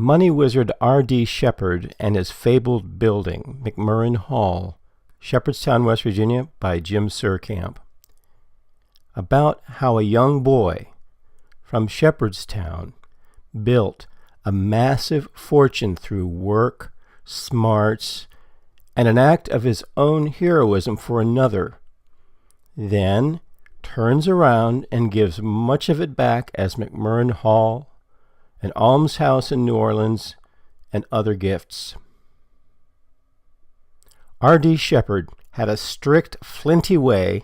Money wizard R.D. Shepherd and his fabled building, McMurran Hall, Shepherdstown, West Virginia, by Jim Surkamp. About how a young boy from Shepherdstown built a massive fortune through work, smarts, and an act of his own heroism for another, then turns around and gives much of it back as McMurran Hall, an almshouse in New Orleans, and other gifts. R.D. Shepherd had a strict, flinty way,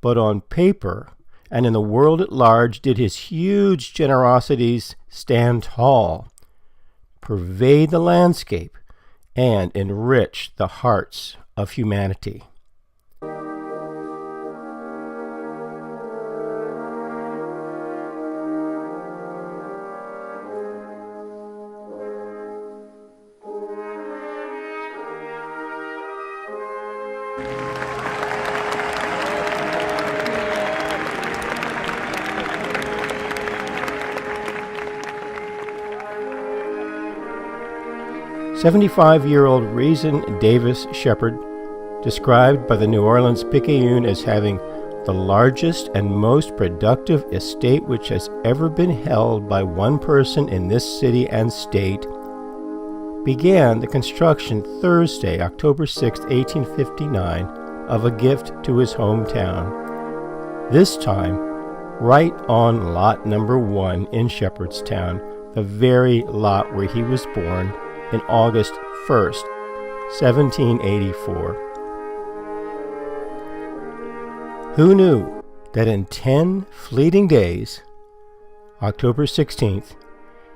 but on paper and in the world at large did his huge generosities stand tall, pervade the landscape, and enrich the hearts of humanity. "75-year-old Reason Davis Shepherd, described by the New Orleans Picayune as having the largest and most productive estate which has ever been held by one person in this city and state, began the construction Thursday, October 6, 1859, of a gift to his hometown, this time right on lot number 1 in Shepherdstown, the very lot where he was born, in August 1st, 1784. Who knew that in 10 fleeting days, October 16th,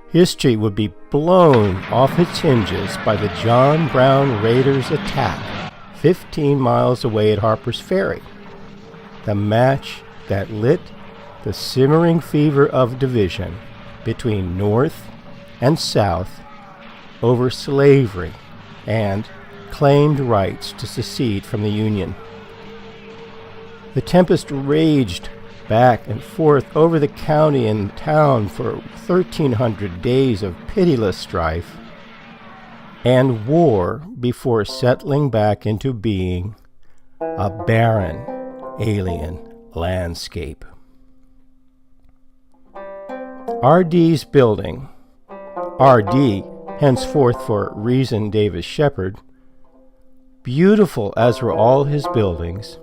history would be blown off its hinges by the John Brown Raiders' attack 15 miles away at Harper's Ferry, the match that lit the simmering fever of division between North and South over slavery and claimed rights to secede from the Union. The tempest raged back and forth over the county and town for 1,300 days of pitiless strife and war before settling back into being a barren, alien landscape. R.D.'s building, R.D., henceforth for Reason Davis Shepherd, beautiful as were all his buildings,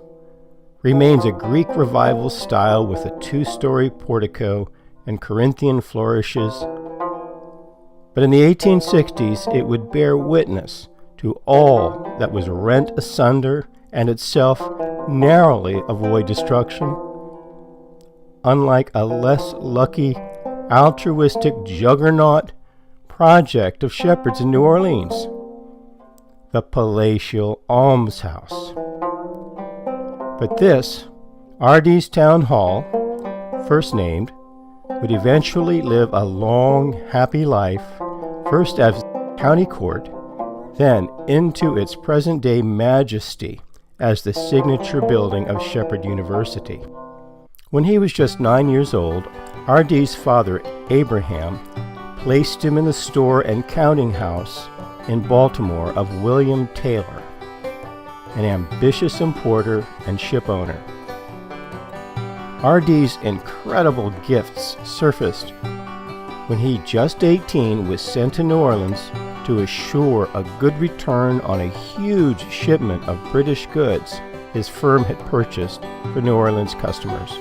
remains a Greek revival style with a 2-story portico and Corinthian flourishes. But in the 1860s it would bear witness to all that was rent asunder and itself narrowly avoid destruction, unlike a less lucky altruistic juggernaut project of shepherds in New Orleans, the palatial Almshouse. But this, R.D.'s town hall, first named, would eventually live a long, happy life, first as county court, then into its present-day majesty as the signature building of Shepherd University. When he was just 9 years old, R.D.'s father, Abraham, placed him in the store and counting house in Baltimore of William Taylor, an ambitious importer and ship owner. R.D.'s incredible gifts surfaced when he, just 18, was sent to New Orleans to assure a good return on a huge shipment of British goods his firm had purchased for New Orleans customers.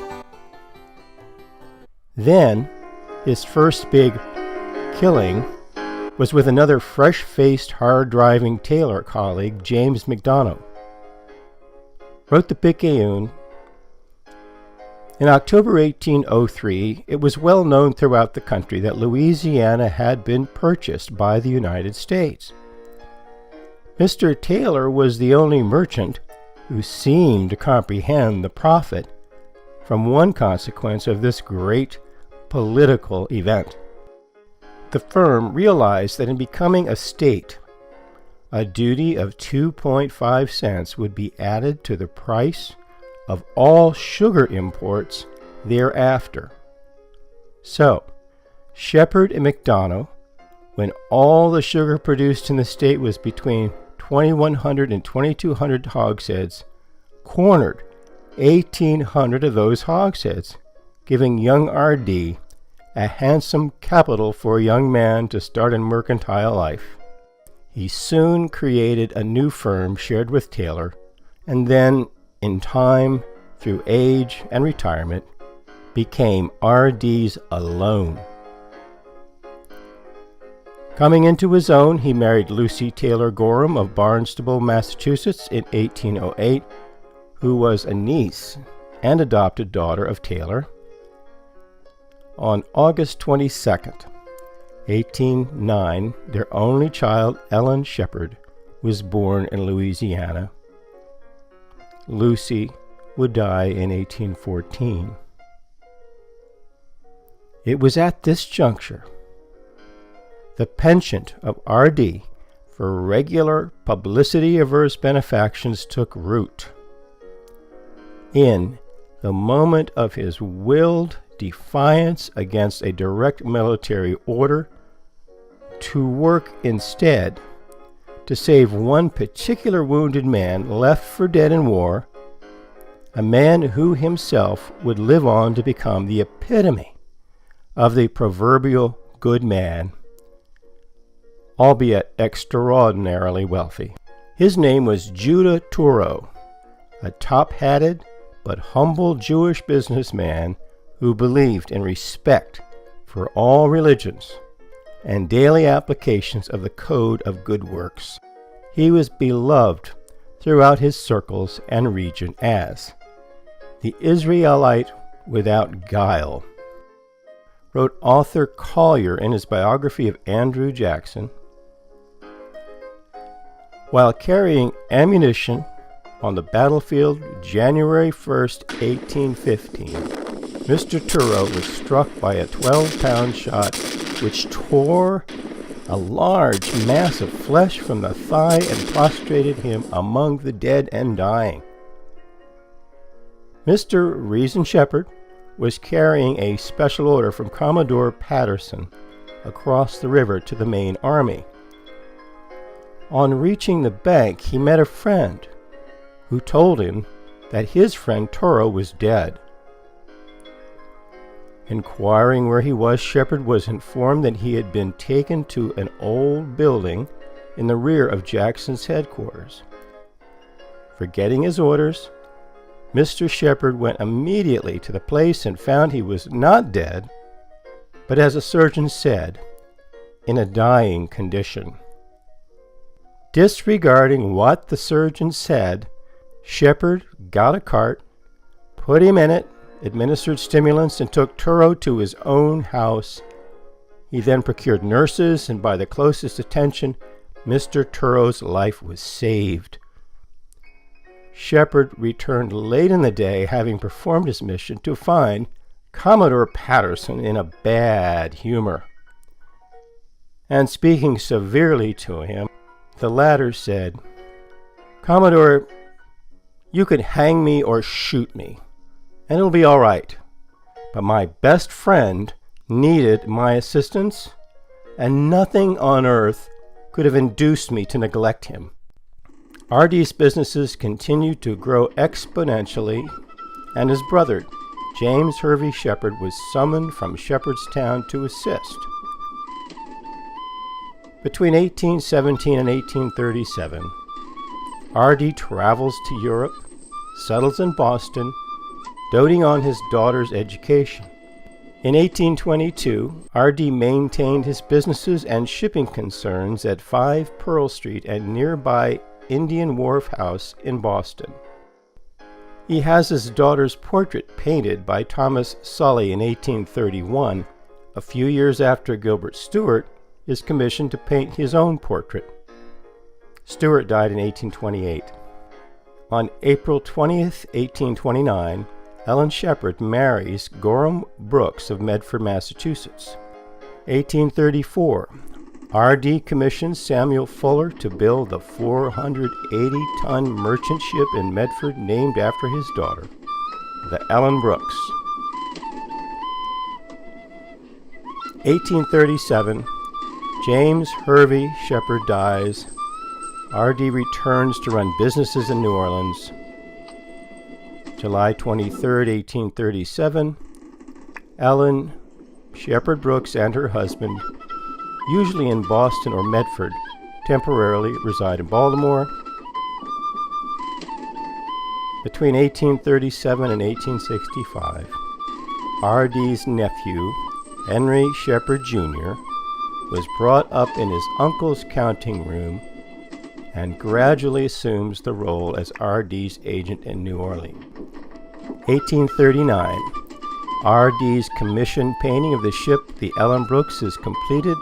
Then, his first big killing was with another fresh-faced, hard-driving tailor colleague, James McDonough. Wrote the Picayune, in October 1803, it was well known throughout the country that Louisiana had been purchased by the United States. Mr. Taylor was the only merchant who seemed to comprehend the profit from one consequence of this great political event. The firm realized that in becoming a state, a duty of 2.5 cents would be added to the price of all sugar imports thereafter. So, Shepherd and McDonough when all the sugar produced in the state was between 2,100 and 2,200 hogsheads, cornered 1,800 of those hogsheads, giving young R.D. a handsome capital for a young man to start in mercantile life. He soon created a new firm shared with Taylor, and then, in time, through age and retirement, became R.D.'s alone. Coming into his own, he married Lucy Taylor Gorham of Barnstable, Massachusetts in 1808, who was a niece and adopted daughter of Taylor. On August 22nd, 1809, their only child, Ellen Shepherd, was born in Louisiana. Lucy would die in 1814. It was at this juncture the penchant of R.D. for regular publicity-averse benefactions took root. In the moment of his willed defiance against a direct military order to work instead to save one particular wounded man left for dead in war, a man who himself would live on to become the epitome of the proverbial good man, albeit extraordinarily wealthy. His name was Judah Thoreau, a top-hatted but humble Jewish businessman who believed in respect for all religions and daily applications of the code of good works. He was beloved throughout his circles and region as the Israelite without guile. Wrote author Collier in his biography of Andrew Jackson, while carrying ammunition on the battlefield January 1st, 1815, Mr. Thoreau was struck by a 12-pound shot which tore a large mass of flesh from the thigh and prostrated him among the dead and dying. Mr. Reason Shepherd was carrying a special order from Commodore Patterson across the river to the main army. On reaching the bank, he met a friend who told him that his friend Thoreau was dead. Inquiring where he was, Shepherd was informed that he had been taken to an old building in the rear of Jackson's headquarters. Forgetting his orders, Mr. Shepherd went immediately to the place and found he was not dead, but as a surgeon said, in a dying condition. Disregarding what the surgeon said, Shepherd got a cart, put him in it, administered stimulants, and took Thoreau to his own house. He then procured nurses, and by the closest attention, Mr. Thoreau's life was saved. Shepherd returned late in the day, having performed his mission, to find Commodore Patterson in a bad humor. And speaking severely to him, the latter said, "Commodore, you could hang me or shoot me, and it'll be all right. But my best friend needed my assistance, and nothing on earth could have induced me to neglect him." R.D.'s businesses continued to grow exponentially, and his brother, James Hervey Shepherd, was summoned from Shepherdstown to assist. Between 1817 and 1837, R.D. travels to Europe, settles in Boston, doting on his daughter's education. In 1822, R.D. maintained his businesses and shipping concerns at 5 Pearl Street and nearby Indian Wharf House in Boston. He has his daughter's portrait painted by Thomas Sully in 1831, a few years after Gilbert Stuart is commissioned to paint his own portrait. Stuart died in 1828. On April 20th, 1829, Ellen Shepherd marries Gorham Brooks of Medford, Massachusetts. 1834, R.D. commissions Samuel Fuller to build the 480-ton merchant ship in Medford named after his daughter, the Ellen Brooks. 1837, James Hervey Shepherd dies. R.D. returns to run businesses in New Orleans. July 23, 1837, Ellen Shepherd Brooks and her husband, usually in Boston or Medford, temporarily reside in Baltimore. Between 1837 and 1865, R.D.'s nephew, Henry Shepherd Jr., was brought up in his uncle's counting room and gradually assumes the role as R.D.'s agent in New Orleans. 1839, R.D.'s commissioned painting of the ship the Ellen Brooks is completed,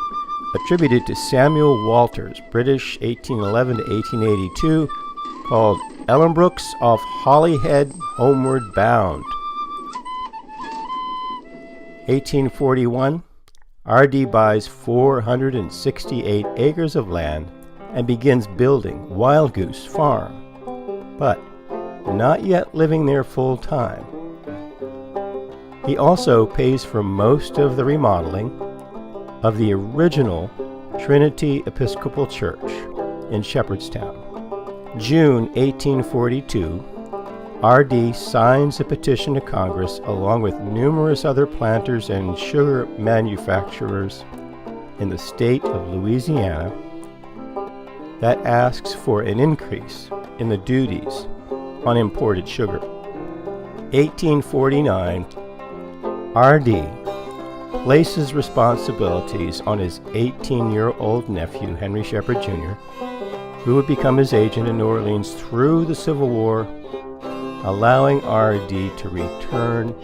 attributed to Samuel Walters, British, 1811 to 1882, called Ellen Brooks off Holyhead Homeward Bound. 1841, R.D. buys 468 acres of land and begins building Wild Goose Farm, but not yet living there full time. He also pays for most of the remodeling of the original Trinity Episcopal Church in Shepherdstown. June 1842, R.D. signs a petition to Congress along with numerous other planters and sugar manufacturers in the state of Louisiana that asks for an increase in the duties on imported sugar. 1849, R.D. places responsibilities on his 18-year-old nephew, Henry Shepherd Jr., who would become his agent in New Orleans through the Civil War, allowing R.D. to return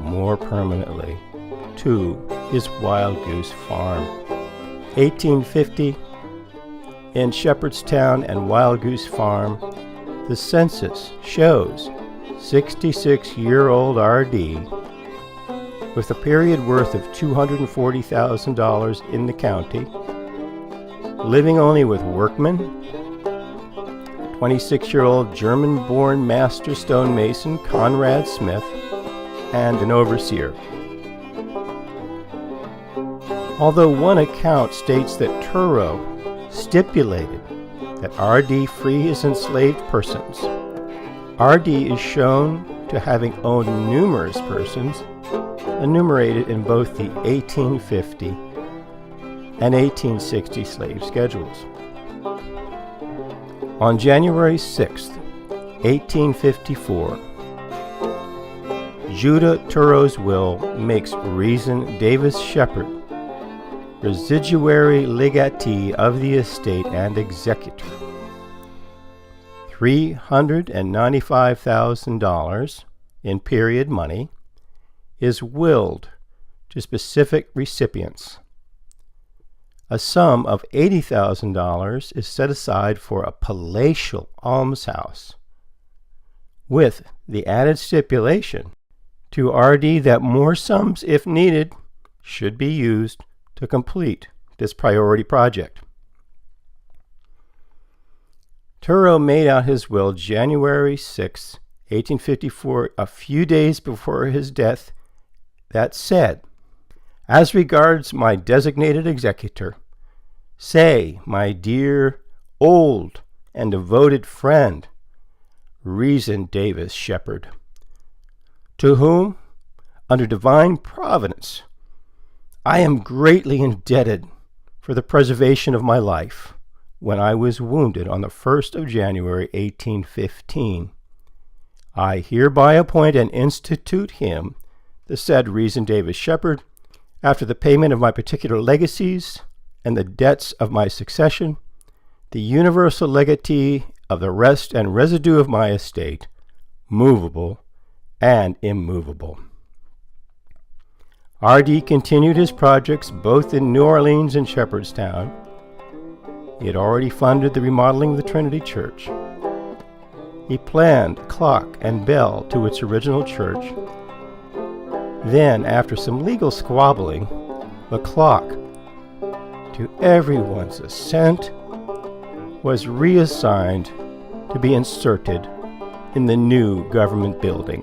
more permanently to his Wild Goose Farm. 1850, in Shepherdstown and Wild Goose Farm, the census shows 66-year-old R.D. with a period worth of $240,000 in the county, living only with workmen, 26-year-old German-born master stonemason Conrad Smith, and an overseer. Although one account states that Turreau stipulated that R.D. free his enslaved persons, R.D. is shown to having owned numerous persons enumerated in both the 1850 and 1860 slave schedules. On January 6, 1854, Judah Turreau's will makes Reason Davis Shepherd residuary legatee of the estate and executor. $395,000 in period money is willed to specific recipients. A sum of $80,000 is set aside for a palatial almshouse, with the added stipulation to R.D. that more sums, if needed, should be used to complete this priority project. Turreau made out his will January 6, 1854, a few days before his death, that said, "As regards my designated executor, say, my dear, old, and devoted friend, Reason Davis Shepherd, to whom, under divine providence, I am greatly indebted for the preservation of my life when I was wounded on the 1st of January, 1815. I hereby appoint and institute him, the said Reason Davis Shepherd, after the payment of my particular legacies and the debts of my succession, the universal legatee of the rest and residue of my estate, movable and immovable." R.D. continued his projects both in New Orleans and Shepherdstown. He had already funded the remodeling of the Trinity Church. He planned clock and bell to its original church. Then, after some legal squabbling, the clock, to everyone's assent, was reassigned to be inserted in the new government building.